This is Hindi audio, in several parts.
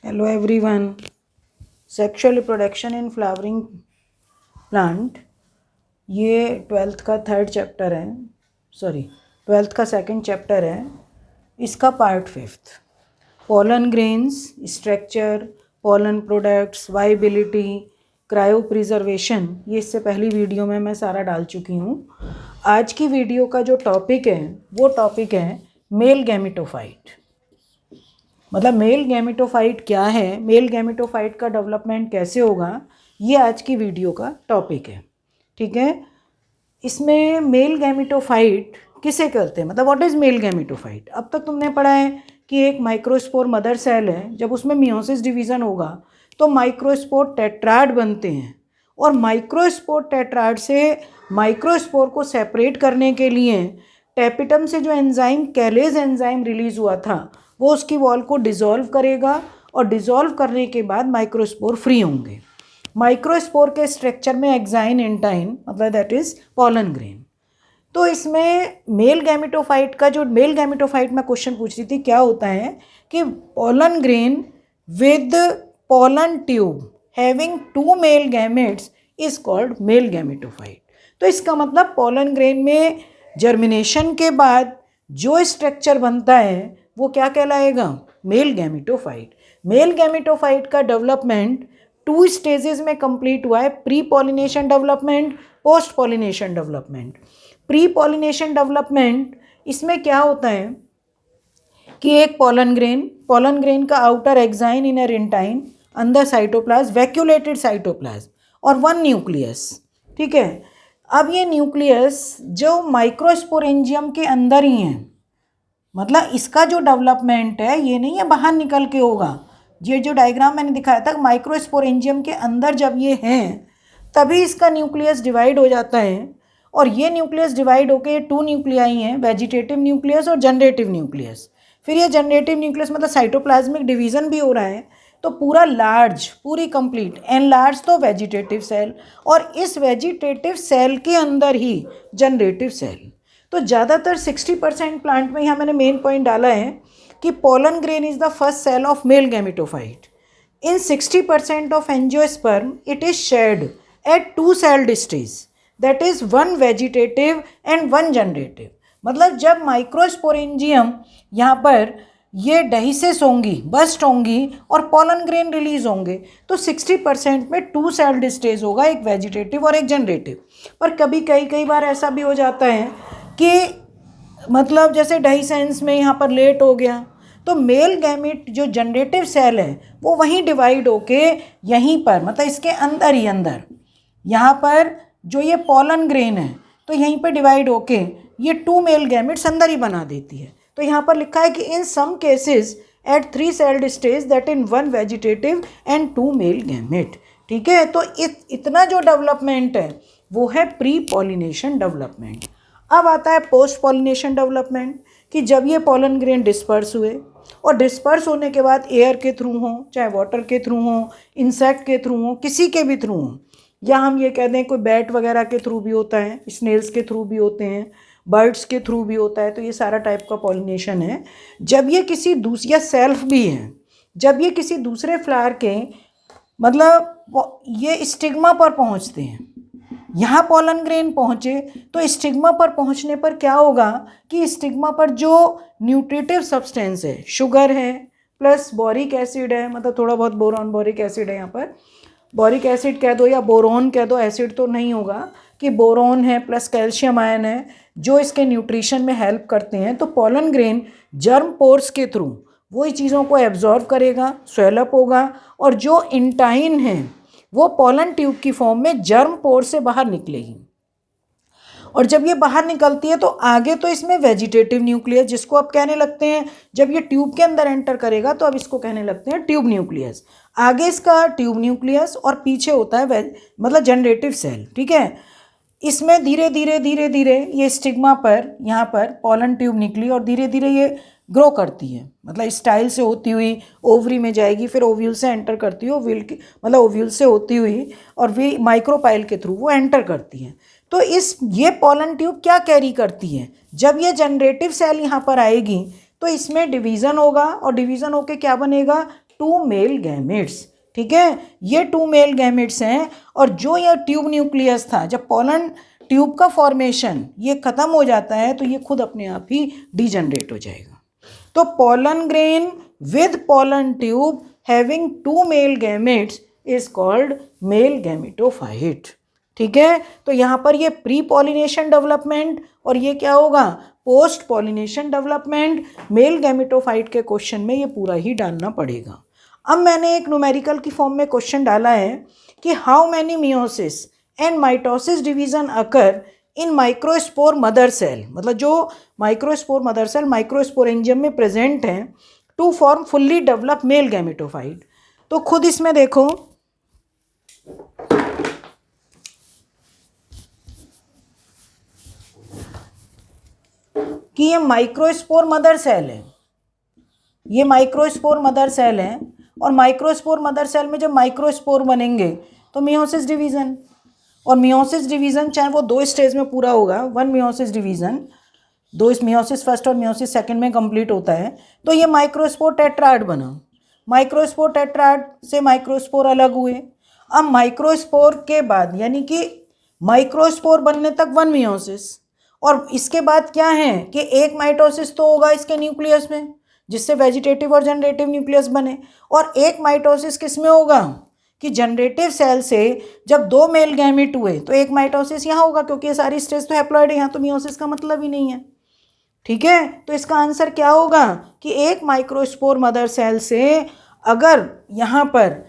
Hello everyone. Sexual reproduction in flowering plant, ये ट्वेल्थ का थर्ड चैप्टर है, ट्वेल्थ का सेकंड चैप्टर है। इसका part fifth, pollen grains, structure, pollen products, viability, cryo preservation, ये इससे पहली वीडियो में मैं सारा डाल चुकी हूँ। आज की वीडियो का जो टॉपिक है वो टॉपिक है मेल गैमेटोफाइट। मतलब मेल गैमेटोफाइट क्या है, मेल गैमेटोफाइट का डेवलपमेंट कैसे होगा, ये आज की वीडियो का टॉपिक है। ठीक है, इसमें मेल गैमेटोफाइट किसे कहते हैं, मतलब व्हाट इज़ मेल गैमेटोफाइट। अब तक तुमने पढ़ा है कि एक माइक्रोस्पोर मदर सेल है, जब उसमें मियोसिस डिवीज़न होगा तो माइक्रोस्पोर टेट्राड बनते हैं, और माइक्रोस्पोर टेट्राड से माइक्रोस्पोर को सेपरेट करने के लिए टेपिटम से जो एंजाइम कैलेज एंजाइम रिलीज़ हुआ था वो उसकी वॉल को डिज़ोल्व करेगा, और डिज़ोल्व करने के बाद माइक्रोस्पोर फ्री होंगे। माइक्रोस्पोर के स्ट्रक्चर में एक्साइन इंटाइन, मतलब दैट इज़ पोलन ग्रेन। तो इसमें मेल गैमेटोफाइट का जो मेल गैमेटोफाइट में क्वेश्चन पूछ रही थी, क्या होता है कि pollen grain with pollen tube having two male gametes is called male gametophyte. तो इसका मतलब पोलन ग्रेन में जर्मिनेशन के बाद जो स्ट्रक्चर बनता है वो क्या कहलाएगा, मेल गैमेटोफाइट। मेल गैमेटोफाइट का डेवलपमेंट 2 स्टेजेस में कंप्लीट हुआ है, pre pollination development, post pollination development. Pre pollination development, इसमें क्या होता है कि एक पोलन ग्रेन का आउटर एक्साइन इनर इंटाइन, अंदर साइटोप्लाज्म, वैक्यूलेटेड साइटोप्लाज्म और 1 न्यूक्लियस। ठीक है, अब ये न्यूक्लियस जो माइक्रोस्पोरेंजियम के अंदर ही है, मतलब इसका जो डेवलपमेंट है ये नहीं है बाहर निकल के होगा। ये जो डायग्राम मैंने दिखाया था, माइक्रोस्पोरेंजियम के अंदर जब ये हैं तभी इसका न्यूक्लियस डिवाइड हो जाता है, और ये न्यूक्लियस डिवाइड होकर 2 न्यूक्लियाई हैं, वेजिटेटिव न्यूक्लियस और जनरेटिव न्यूक्लियस। फिर ये जनरेटिव न्यूक्लियस मतलब साइटोप्लाज्मिक डिवीज़न भी हो रहा है, तो पूरा लार्ज, पूरी कंप्लीट एनलार्ज तो वेजिटेटिव सेल, और इस वेजिटेटिव सेल के अंदर ही जनरेटिव सेल। तो ज़्यादातर 60% प्लांट में यहाँ मैंने मेन पॉइंट डाला है कि pollen grain is the first cell of male gametophyte. In 60% of angiosperm it is shared at 2 celled stage, that is 1 vegetative and 1 generative. मतलब जब माइक्रोस्पोरेंजियम यहाँ पर ये डहीसेस होंगी, बस्ट होंगी और पोलन ग्रेन रिलीज होंगे, तो 60% में 2 सेल्ड स्टेज होगा, एक वेजिटेटिव और एक जनरेटिव। पर कभी कई बार ऐसा भी हो जाता है कि मतलब जैसे डाइसेंस में यहाँ पर लेट हो गया, तो मेल गैमेट जो जनरेटिव सेल है वो वहीं डिवाइड होके यहीं पर, मतलब इसके अंदर ही अंदर यहाँ पर जो ये पोलन ग्रेन है तो यहीं पर डिवाइड होके ये 2 मेल गैमेट्स अंदर ही बना देती है। तो यहाँ पर लिखा है कि in some cases at 3 celled stage that in 1 vegetative and 2 male gamete. ठीक है, तो इतना जो डेवलपमेंट है वो है प्री पॉलिनेशन डेवलपमेंट। अब आता है पोस्ट पॉलिनेशन डेवलपमेंट, कि जब ये पोलन ग्रेन डिस्पर्स हुए, और डिस्पर्स होने के बाद एयर के थ्रू हो, चाहे वाटर के थ्रू हो, इंसेक्ट के थ्रू हो, किसी के भी थ्रू हो, या हम ये कह दें कोई बैट वगैरह के थ्रू भी होता है, स्नेल्स के थ्रू भी होते हैं, बर्ड्स के थ्रू भी होता है, तो ये सारा टाइप का पॉलिनेशन है। जब ये किसी दूसरे, या सेल्फ भी है, जब ये किसी दूसरे फ्लावर के मतलब ये स्टिग्मा पर पहुँचते हैं, यहाँ पोलन ग्रेन पहुँचे तो स्टिग्मा पर पहुँचने पर क्या होगा कि स्टिग्मा पर जो न्यूट्रिटिव सब्सटेंस है, शुगर है प्लस बोरिक एसिड है, मतलब थोड़ा बहुत बोरॉन बोरिक एसिड है, यहाँ पर बोरिक एसिड कह दो या बोरोन कह दो, एसिड तो नहीं होगा, कि बोरोन है प्लस कैल्शियम आयन है जो इसके न्यूट्रिशन में हेल्प करते हैं। तो पोलन ग्रेन जर्म पोर्स के थ्रू वही चीज़ों को एब्जॉर्व करेगा, स्वेलअप होगा, और जो इंटाइन है वो पोलन ट्यूब की फॉर्म में जर्म पोर से बाहर निकलेगी। और जब ये बाहर निकलती है तो आगे तो इसमें वेजिटेटिव न्यूक्लियस, जिसको आप कहने लगते हैं, जब ये ट्यूब के अंदर एंटर करेगा तो अब इसको कहने लगते हैं ट्यूब न्यूक्लियस। आगे इसका ट्यूब न्यूक्लियस और पीछे होता है मतलब जनरेटिव सेल। ठीक है, इसमें धीरे धीरे ये स्टिग्मा पर यहाँ पर पोलन ट्यूब निकली और धीरे धीरे ये ग्रो करती है, मतलब स्टाइल से होती हुई ओवरी में जाएगी, फिर ओव्यूल से एंटर करती है, ओव्यूल की मतलब ओव्यूल से होती हुई और वे माइक्रोपाइल के थ्रू वो एंटर करती है। तो ये पोलन ट्यूब क्या कैरी करती है, जब ये जनरेटिव सेल यहाँ पर आएगी तो इसमें डिवीज़न होगा, और डिवीज़न होके क्या बनेगा, 2 मेल गैमेट्स। ठीक है, ये 2 मेल गैमेट्स हैं, और जो ये ट्यूब न्यूक्लियस था, जब पोलन ट्यूब का फॉर्मेशन ये खत्म हो जाता है तो ये खुद अपने आप ही डिजनरेट हो जाएगा। तो pollen grain with pollen tube having 2 mail gametes is called male gametophyte. ठीक है, तो यहाँ पर ये प्री पॉलिनेशन डेवलपमेंट और ये क्या होगा, post pollination development. Male gametophyte के क्वेश्चन में ये पूरा ही डालना पड़ेगा। अब मैंने एक न्यूमेरिकल की फॉर्म में क्वेश्चन डाला है कि how many meiosis and mitosis division occur in microspore mother cell, मतलब जो माइक्रोस्पोर मदर सेल माइक्रोस्पोरेंजियम में प्रेजेंट हैं, to form fully develop male gametophyte. तो खुद इसमें देखो कि ये माइक्रोस्पोर मदर सेल है, ये माइक्रोस्पोर मदर सेल है, और माइक्रोस्पोर मदर सेल में जब माइक्रोस्पोर बनेंगे तो मियोसिस डिवीजन, और मियोसिस डिवीजन चाहे वो 2 स्टेज में पूरा होगा, 1 मियोसिस डिवीजन, 2 मियोसिस फर्स्ट और मियोसिस सेकंड में कंप्लीट होता है। तो ये माइक्रोस्पोर टेट्राड बना, माइक्रोस्पोर टेट्राड से माइक्रोस्पोर अलग हुए। अब माइक्रोस्पोर के बाद यानी कि माइक्रोस्पोर बनने तक 1 मियोसिस, और इसके बाद क्या है कि एक माइटोसिस तो होगा इसके न्यूक्लियस में जिससे वेजिटेटिव और जनरेटिव न्यूक्लियस बने, और एक माइटोसिस किस में होगा कि जनरेटिव सेल से जब 2 मेल गैमेट हुए तो एक माइटोसिस यहाँ होगा, क्योंकि ये सारी स्टेज तो हैप्लॉइड है, यहाँ तो मियोसिस का मतलब ही नहीं है। ठीक है, तो इसका आंसर क्या होगा कि एक माइक्रोस्पोर मदर सेल से अगर यहाँ पर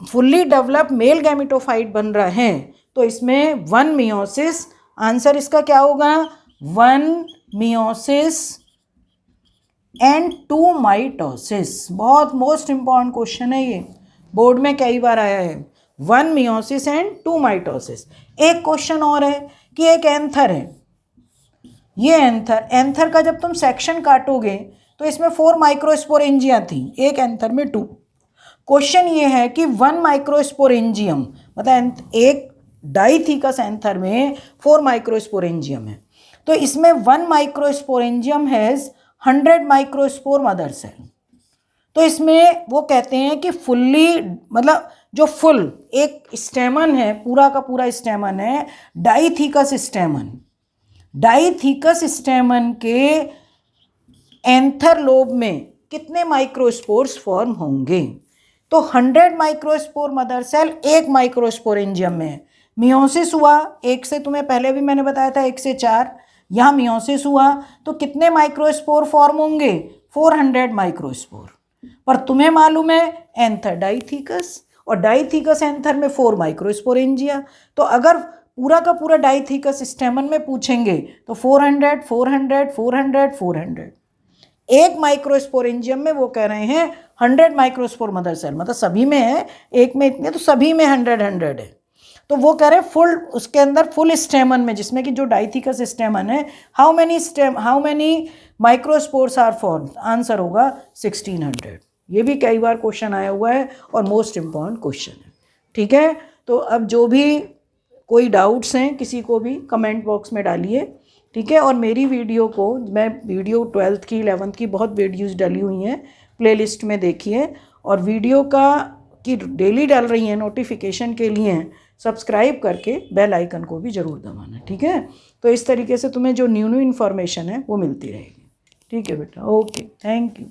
फुल्ली डेवलप मेल गैमेटोफाइट बन रहा है तो इसमें 1 मियोसिस, आंसर इसका क्या होगा 1 मियोसिस एंड 2 माइटोसिस। बहुत मोस्ट इंपॉर्टेंट क्वेश्चन है ये, बोर्ड में कई बार आया है, 1 मियोसिस एंड 2 माइटोसिस। एक क्वेश्चन और है कि एक एंथर है, ये एंथर का जब तुम सेक्शन काटोगे तो इसमें 4 माइक्रोस्पोरेंजिया थी, एक एंथर में 2। क्वेश्चन ये है कि 1 माइक्रोस्पोरेंजियम मतलब एक डाइथीकस एंथर में 4 माइक्रोस्पोरेंजियम है, तो इसमें 1 microsporangium has 100 microspore mother cell. तो इसमें वो कहते हैं कि फुल्ली मतलब जो फुल एक स्टेमन है, पूरा का पूरा स्टेमन है डाइथीकस स्टेमन, डाइथीकस स्टेमन के एंथर लोब में कितने माइक्रोस्पोर्स फॉर्म होंगे। तो 100 माइक्रोस्पोर मदर सेल एक माइक्रोस्पोरेंजियम में है। मियोसिस हुआ एक से, तुम्हें पहले भी मैंने बताया था 1 से 4, यहाँ मियोसिस हुआ तो कितने माइक्रोस्पोर फॉर्म होंगे 400 माइक्रोस्पोर। पर तुम्हें मालूम है एंथर डाइथीकस, और डाइथीकस एंथर में 4 माइक्रोस्पोरेंजिया, तो अगर पूरा का पूरा डाइथीकस स्टेमन में पूछेंगे तो 400 400 400 400। एक माइक्रोस्पोरेंजियम में वो कह रहे हैं 100 माइक्रोस्पोर मदर सेल, मतलब सभी में है, एक में इतने तो सभी में 100 है। तो वो कह रहे हैं फुल उसके अंदर फुल स्टेमन में जिसमें कि जो डाइथीकस स्टेमन है how many microspores are form, answer होगा 1600। ये भी कई बार क्वेश्चन आया हुआ है और मोस्ट इम्पॉर्टेंट क्वेश्चन है। ठीक है, तो अब जो भी कोई डाउट्स हैं किसी को भी कमेंट बॉक्स में डालिए। ठीक है, और मेरी वीडियो को मैं वीडियो 12th की 11th की बहुत वीडियोज़ डली हुई हैं, प्लेलिस्ट में देखिए, और वीडियो की डेली डाल रही हैं नोटिफिकेशन के लिए सब्सक्राइब करके बेल आइकन को भी ज़रूर दबाना। ठीक है, तो इस तरीके से तुम्हें जो न्यू इन्फॉर्मेशन है वो मिलती रहेगी। ठीक है बेटा, ओके, थैंक यू।